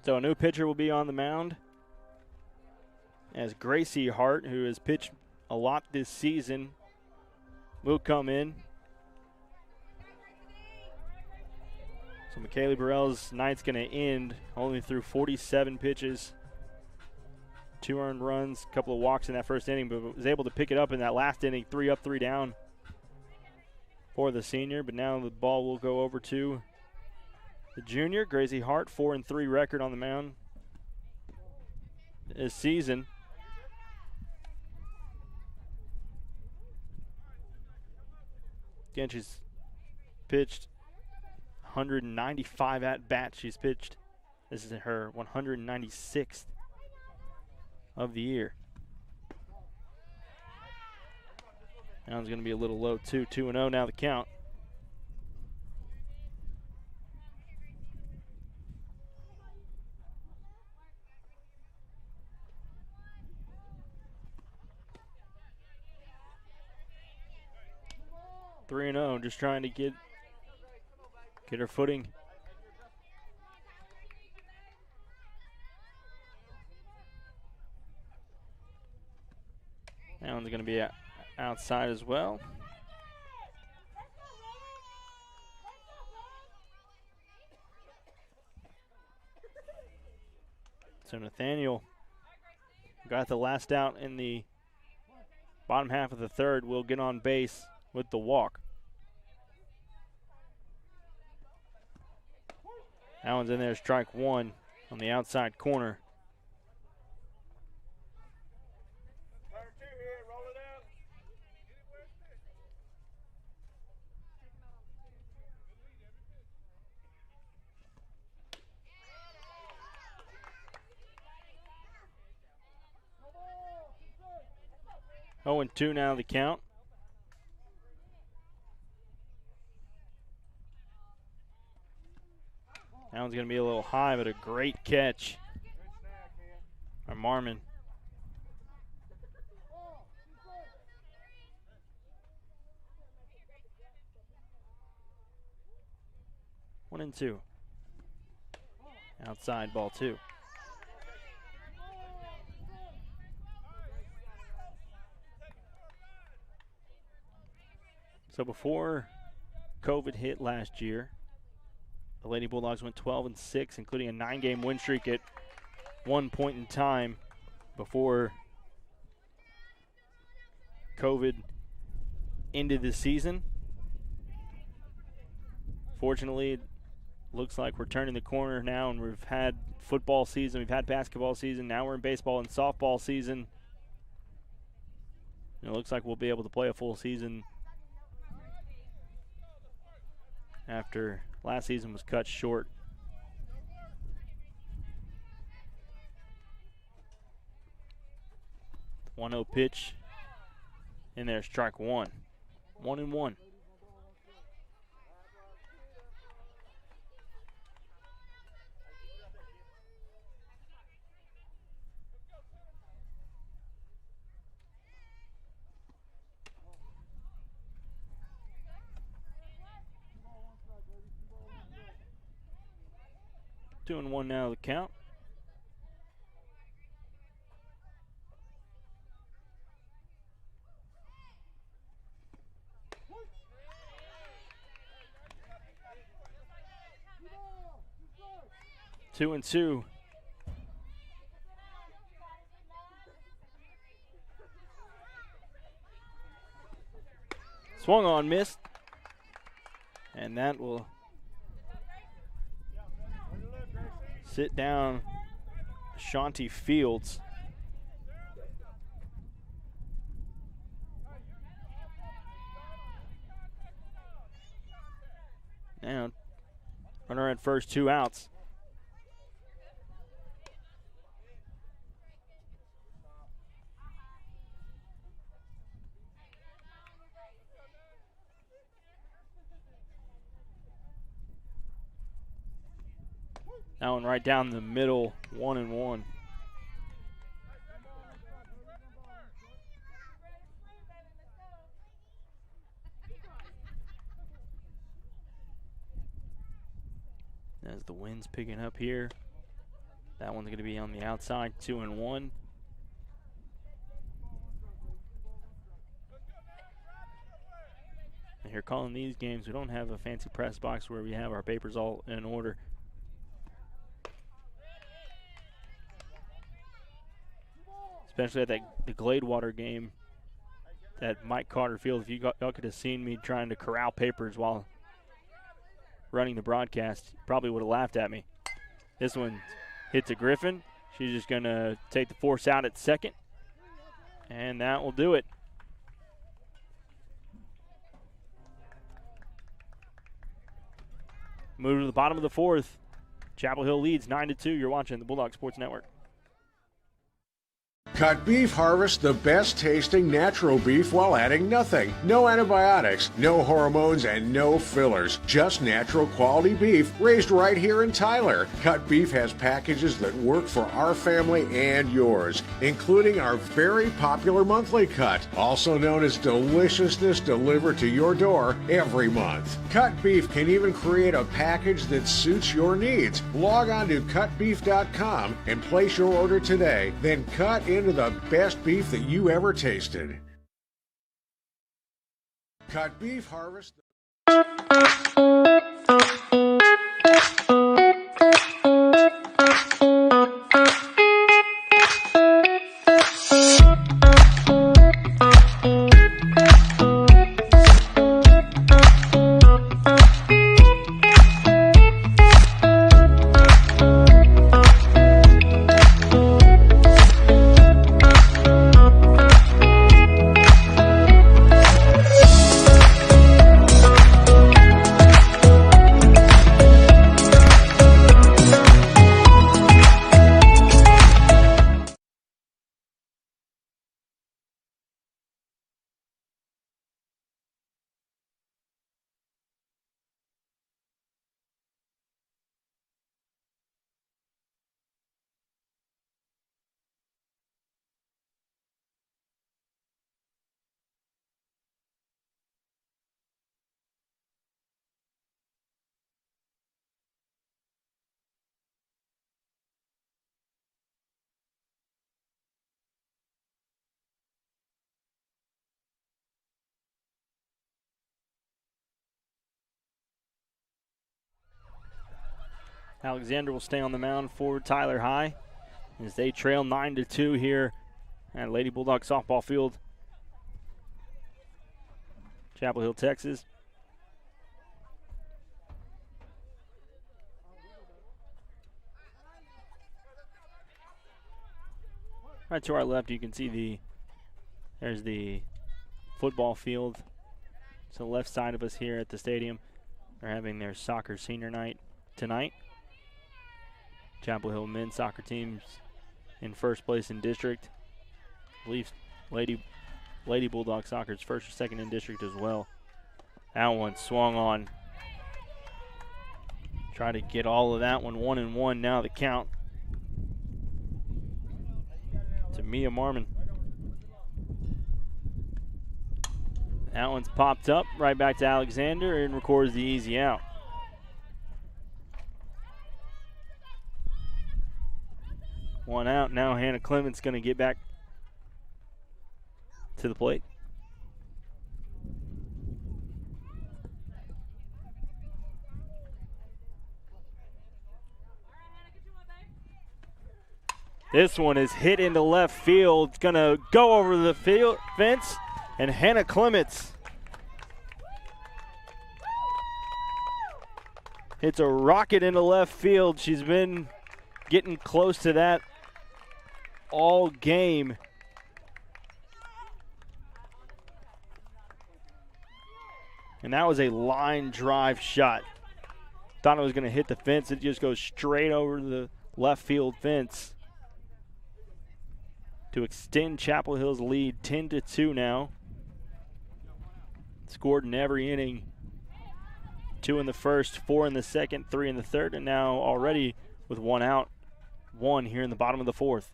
So a new pitcher will be on the mound as Gracie Hart, who has pitched a lot this season, will come in. So McKaylee Burrell's night's going to end only through 47 pitches, 2 earned runs, a couple of walks in that first inning, but was able to pick it up in that last inning, 3 up, 3 down for the senior. But now the ball will go over to the junior, Gracie Hart, 4-3 record on the mound this season. Again, she's pitched 195 at-bats she's pitched. This is her 196th of the year. That one's going to be a little low, too. 2-0 now the count. Three and 0, just trying to get her footing. That one's going to be outside as well. So Nathaniel got the last out in the bottom half of the third. Will get on base with the walk. That one's in there, strike 1 on the outside corner. Oh, and 2 now the count. That one's going to be a little high, but a great catch by Marmon. One and 2. Outside, ball 2. So before COVID hit last year, the Lady Bulldogs went 12-6, including a 9-game win streak at one point in time before COVID ended the season. Fortunately, it looks like we're turning the corner now, and we've had football season, we've had basketball season, now we're in baseball and softball season. And it looks like we'll be able to play a full season after last season was cut short. The 1-0 pitch in there, strike 1. 1-1. Two and 1 now the count. Two and 2. Swung on, missed. And that will sit down Shanti Fields. Now, runner at first, 2 outs. That one right down the middle, 1-1. As the wind's picking up here That one's going to be on the outside, 2-1. And here calling these games, we don't have a fancy press box where we have our papers all in order. Especially at the Gladewater game at Mike Carter Field. If y'all could have seen me trying to corral papers while running the broadcast, you probably would have laughed at me. This one hits a Griffin. She's just going to take the force out at second, and that will do it. Move to the bottom of the fourth. Chapel Hill leads 9-2. You're watching the Bulldog Sports Network. Cut Beef harvests the best tasting natural beef while adding nothing. No antibiotics, no hormones, and no fillers. Just natural quality beef raised right here in Tyler. Cut Beef has packages that work for our family and yours, including our very popular monthly cut, also known as Deliciousness, delivered to your door every month. Cut Beef can even create a package that suits your needs. Log on to cutbeef.com and place your order today. Then cut into the best beef that you ever tasted. Cut Beef harvest. Alexander will stay on the mound for Tyler High as they trail 9-2 here at Lady Bulldog softball field, Chapel Hill, Texas. Right to our left, you can see there's the football field. To the left side of us here at the stadium, they're having their soccer senior night tonight. Chapel Hill men's soccer team's in first place in district. I believe Lady Bulldog Soccer's first or second in district as well. That one swung on. Try to get all of that one 1-1 now the count to Mia Marmon. That one's popped up right back to Alexander and records the easy out. One out. Now Hannah Clements going to get back to the plate. This one is hit into left field. It's going to go over the field fence, and Hannah Clements hits a rocket into left field. She's been getting close to that all game. And that was a line drive shot. Thought it was going to hit the fence. It just goes straight over the left field fence to extend Chapel Hill's lead 10-2 now. Scored in every inning. 2 in the first, 4 in the second, 3 in the third, and now already with 1 out, 1 here in the bottom of the fourth.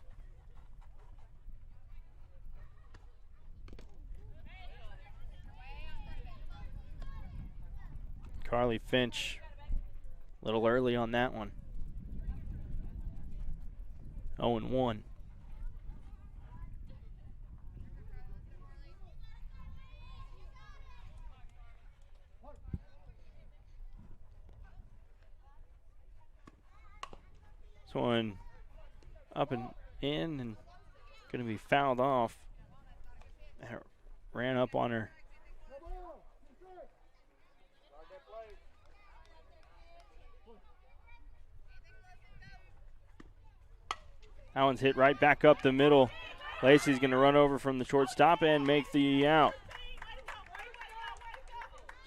Carly Finch a little early on that one. 0-1. This one up and in and going to be fouled off. Ran up on her. That one's hit right back up the middle. Lacey's going to run over from the shortstop and make the out.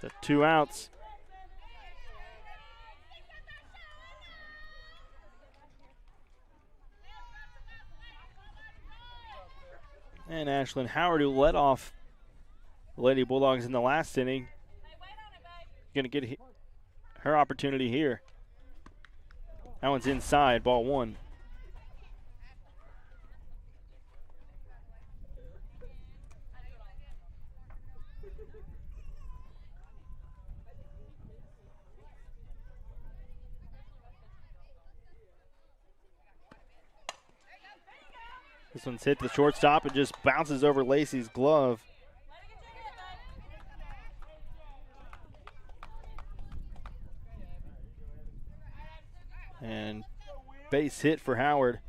So 2 outs. And Ashlyn Howard, who led off the Lady Bulldogs in the last inning, going to get her opportunity here. That one's inside, ball 1. This one's hit the shortstop. It just bounces over Lacey's glove. And base hit for Howard.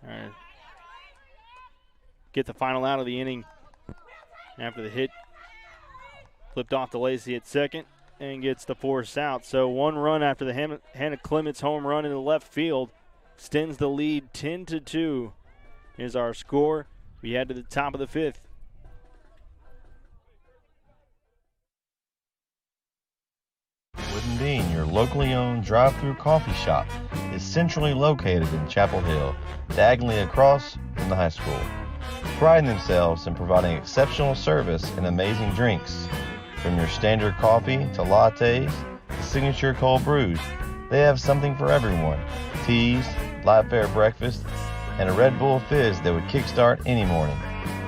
All right. Get the final out of the inning after the hit flipped off to Lacey at second and gets the force out. So 1 run after the Hannah Clements home run in the left field extends the lead 10-2 is our score. We head to the top of the 5th. Wooden Bean, your locally owned drive-through coffee shop, is centrally located in Chapel Hill, diagonally across from the high school. Priding themselves in providing exceptional service and amazing drinks. From your standard coffee to lattes to signature cold brews, they have something for everyone. Teas, light fare breakfast, and a Red Bull Fizz that would kickstart any morning.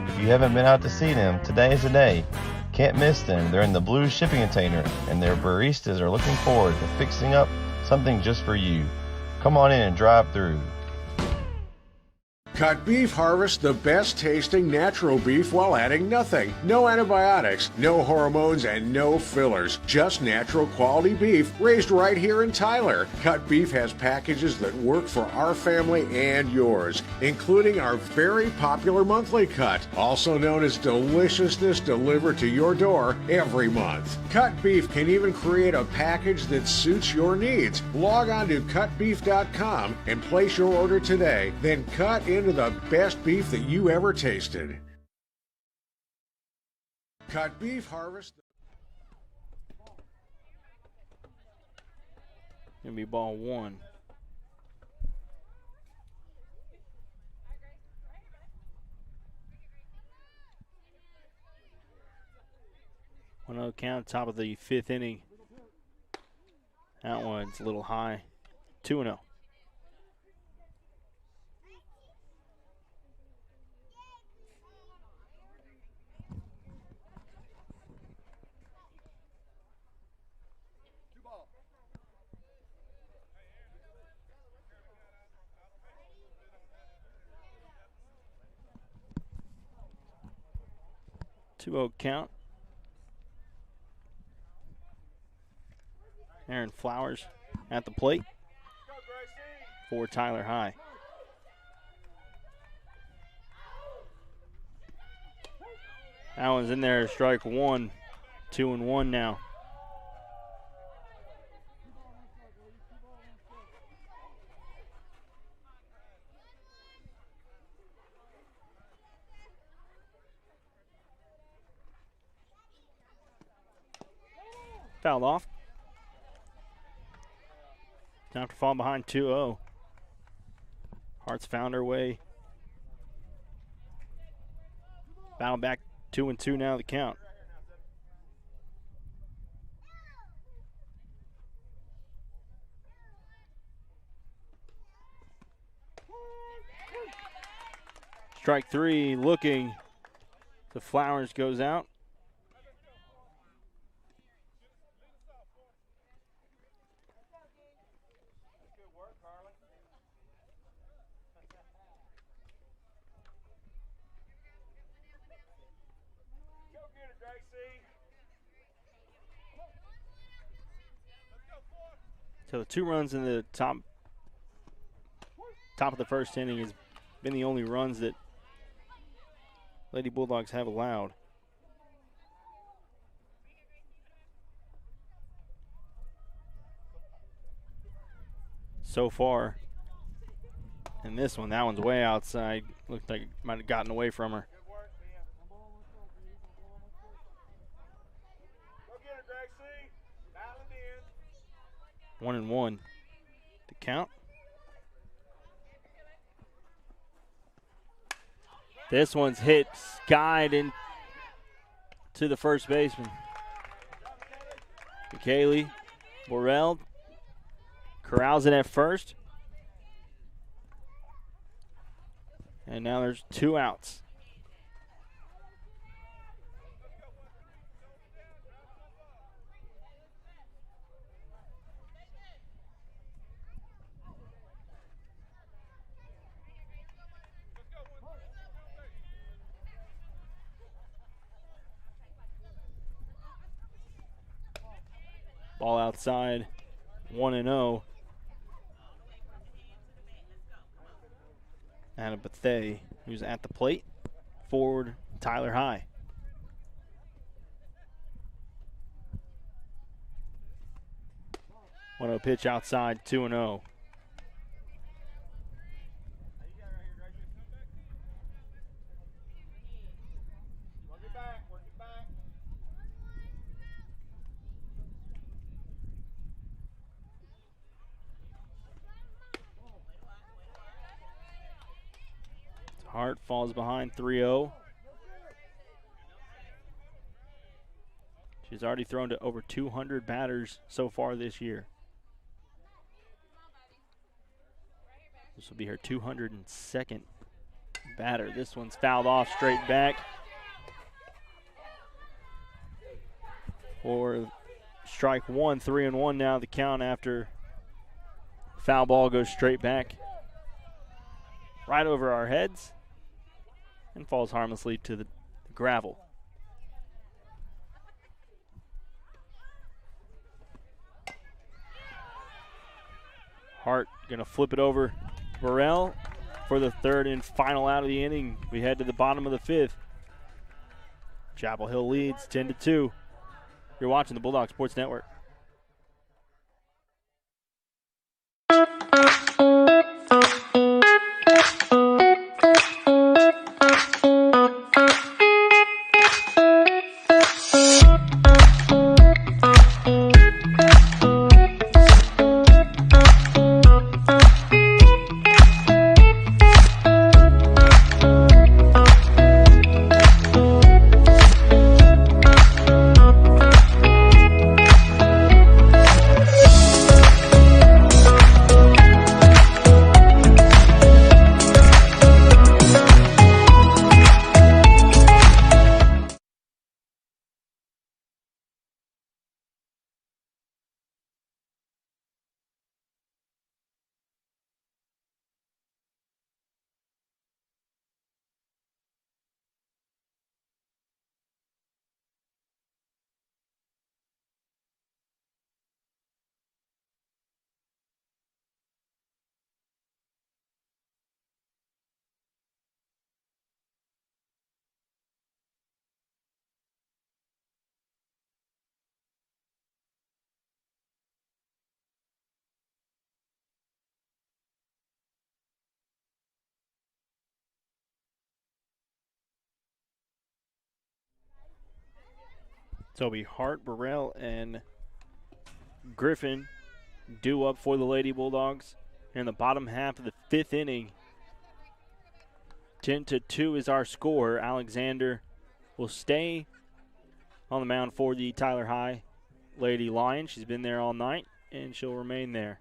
If you haven't been out to see them, today is the day. Can't miss them. They're in the blue shipping container, and their baristas are looking forward to fixing up something just for you. Come on in and drive through. Cut Beef harvests the best tasting natural beef while adding nothing. No antibiotics, no hormones, and no fillers. Just natural quality beef raised right here in Tyler. Cut Beef has packages that work for our family and yours, including our very popular monthly cut, also known as Deliciousness, delivered to your door every month. Cut Beef can even create a package that suits your needs. Log on to cutbeef.com and place your order today. Then cut into the best beef that you ever tasted. Cut Beef harvest. Gonna be ball 1. One zero count, top of the 5th inning. That one's a little high. 2-0. Count. Aaron Flowers at the plate for Tyler High. That one's in there, strike 1, 2-1 now. Fouled off. Time to fall behind 2-0. Hearts found her way. Foul back 2-2 now the count. Strike three, looking. The Flowers goes out. So the 2 runs in the top of the first inning has been the only runs that Lady Bulldogs have allowed. So far in this one, that one's way outside. Looked like it might have gotten away from her. 1-1 to count. This one's hit skied in to the first baseman. McKaylee Borrell corrals it at first. And now there's 2 outs. Ball outside, 1-0. Anna Bethea, who's at the plate. Forward, Tyler High. One 0 pitch outside, 2-0. Hart falls behind 3-0. She's already thrown to over 200 batters so far this year. This will be her 202nd batter. This one's fouled off straight back. For strike one, 3-1 now the count after foul ball goes straight back. Right over our heads. And falls harmlessly to the gravel. Hart gonna flip it over Burrell for the 3rd and final out of the inning. We head to the bottom of the 5th. Chapel Hill leads 10-2. You're watching the Bulldog Sports Network. Toby Hart, Burrell, and Griffin due up for the Lady Bulldogs in the bottom half of the 5th inning. 10-2 is our score. Alexander will stay on the mound for the Tyler High Lady Lions. She's been there all night, and she'll remain there.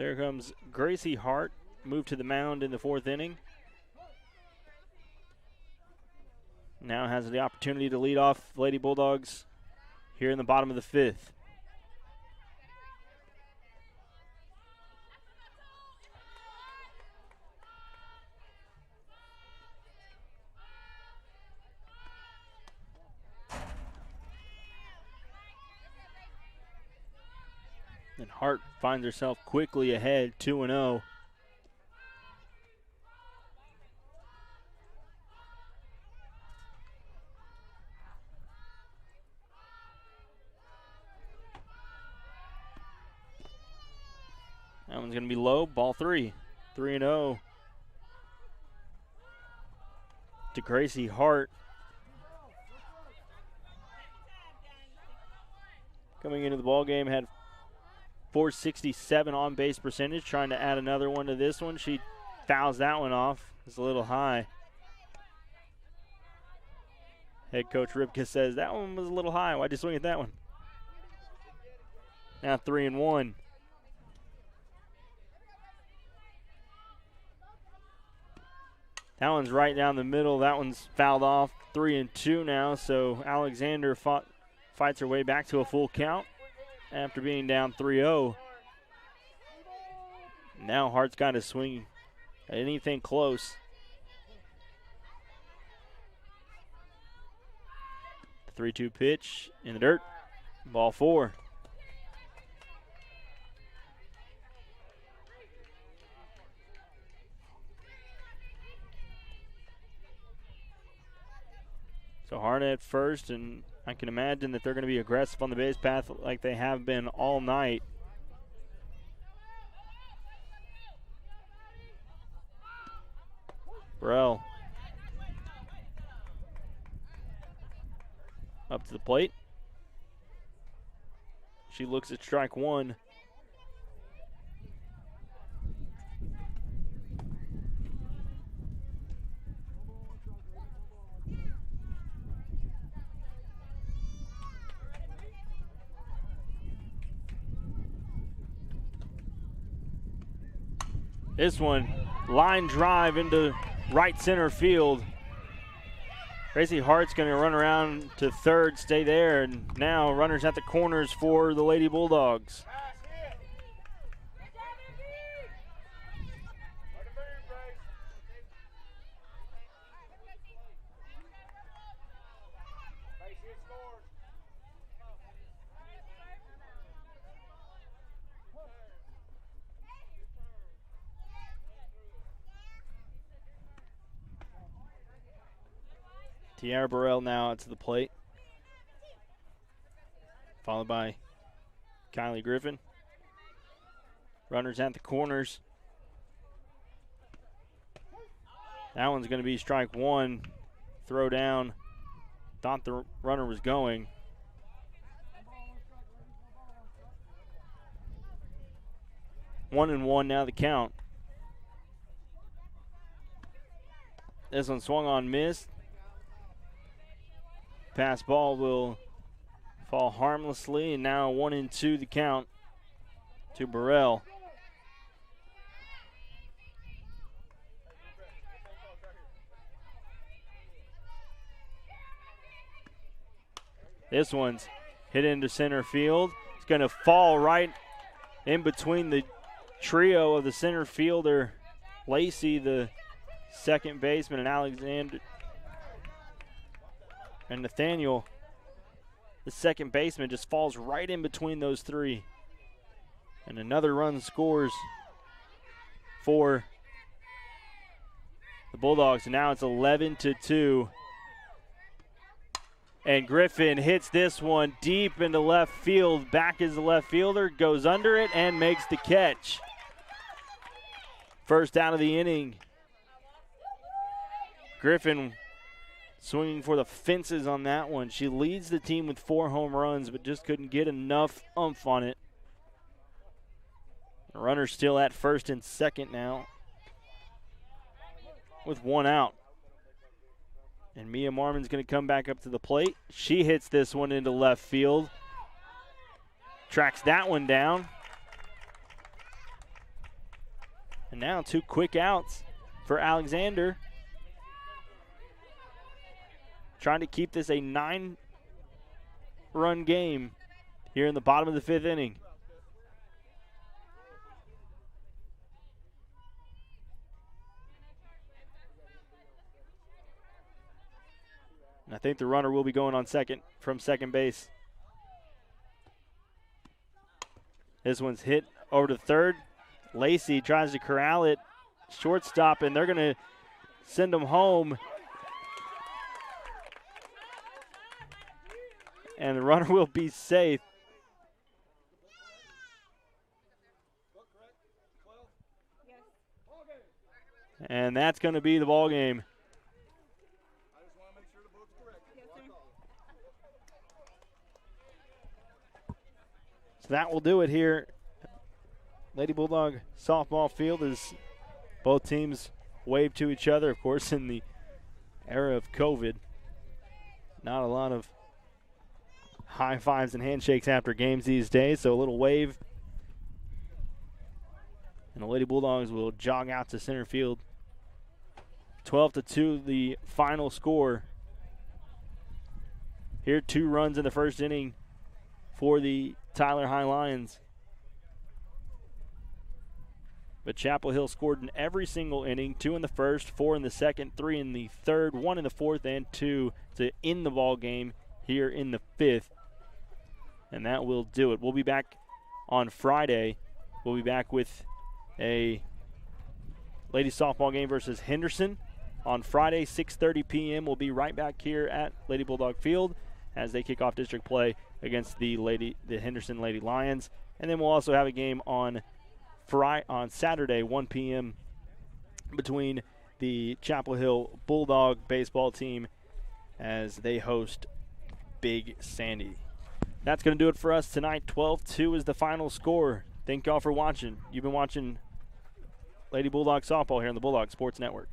There comes Gracie Hart, moved to the mound in the 4th inning. Now has the opportunity to lead off Lady Bulldogs here in the bottom of the 5th. And Hart finds herself quickly ahead, 2-0. That one's going to be low, ball 3. 3-0 to Gracie Hart. Coming into the ball game, had .467 on base percentage, trying to add another one to this one. She fouls that one off. It's a little high. Head coach Ripka says that one was a little high. Why'd you swing at that one? Now 3-1. That one's right down the middle. That one's fouled off. 3-2 now. So Alexander fights her way back to a full count after being down 3-0. Now Hart's got to swing at anything close. The 3-2 pitch in the dirt. Ball 4. So Hart at first, and I can imagine that they're going to be aggressive on the base path like they have been all night. Burrell up to the plate. She looks at strike 1. This one, line drive into right center field. Gracie Hart's going to run around to third, stay there, and now runners at the corners for the Lady Bulldogs. Tiara Burrell now to the plate, followed by Kylie Griffin. Runners at the corners. That one's going to be strike 1. Throw down. Thought the runner was going. One and one now the count. This one swung on, missed. Pass ball will fall harmlessly, and now 1-2 the count to Burrell. This one's hit into center field. It's going to fall right in between the trio of the center fielder, Lacey, the second baseman, and Alexander and Nathaniel, the second baseman, just falls right in between those three. And another run scores for the Bulldogs. And now it's 11-2. And Griffin hits this one deep into left field. Back is the left fielder, goes under it and makes the catch. First out of the inning. Griffin swinging for the fences on that one. She leads the team with 4 home runs, but just couldn't get enough oomph on it. The runner's still at first and second now with 1 out. And Mia Marmon's going to come back up to the plate. She hits this one into left field. Tracks that one down. now 2 quick outs for Alexander. Trying to keep this a 9-run game here in the bottom of the 5th inning. And I think the runner will be going on second from second base. This one's hit over to third. Lacey tries to corral it. Shortstop, and they're going to send him home. And the runner will be safe. And that's going to be the ball game. So that will do it here. Lady Bulldog softball field as both teams wave to each other. Of course, in the era of COVID, not a lot of high fives and handshakes after games these days, so a little wave. And the Lady Bulldogs will jog out to center field. 12-2 the final score. Here 2 runs in the first inning for the Tyler High Lions. But Chapel Hill scored in every single inning, 2 in the first, 4 in the second, 3 in the third, 1 in the fourth, and 2 to end the ball game here in the 5th. And that will do it. We'll be back on Friday. We'll be back with a ladies softball game versus Henderson on Friday, 6:30 p.m. We'll be right back here at Lady Bulldog Field as they kick off district play against the Henderson Lady Lions. And then we'll also have a game on Saturday, 1 p.m. between the Chapel Hill Bulldog baseball team as they host Big Sandy. That's going to do it for us tonight. 12-2 is the final score. Thank y'all for watching. You've been watching Lady Bulldog Softball here on the Bulldog Sports Network.